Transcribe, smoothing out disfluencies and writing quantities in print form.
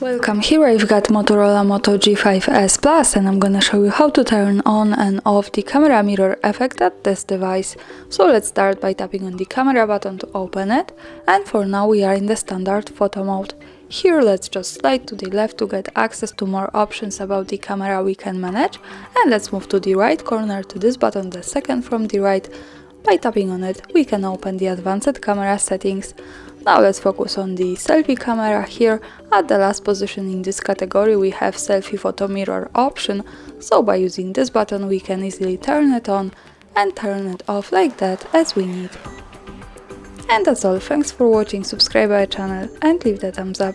Welcome, here I've got Motorola Moto G5S Plus and I'm gonna show you how to turn on and off the camera mirror effect at this device. So let's start by tapping on the camera button to open it, and for now we are in the standard photo mode. Here let's just slide to the left to get access to more options about the camera we can manage, and let's move to the right corner to this button, the second from the right. By tapping on it, we can open the advanced camera settings. Now let's focus on the selfie camera. Here at the last position in this category we have selfie photo mirror option, so by using this button we can easily turn it on and turn it off like that as we need. And that's all, thanks for watching, subscribe our channel and leave the thumbs up.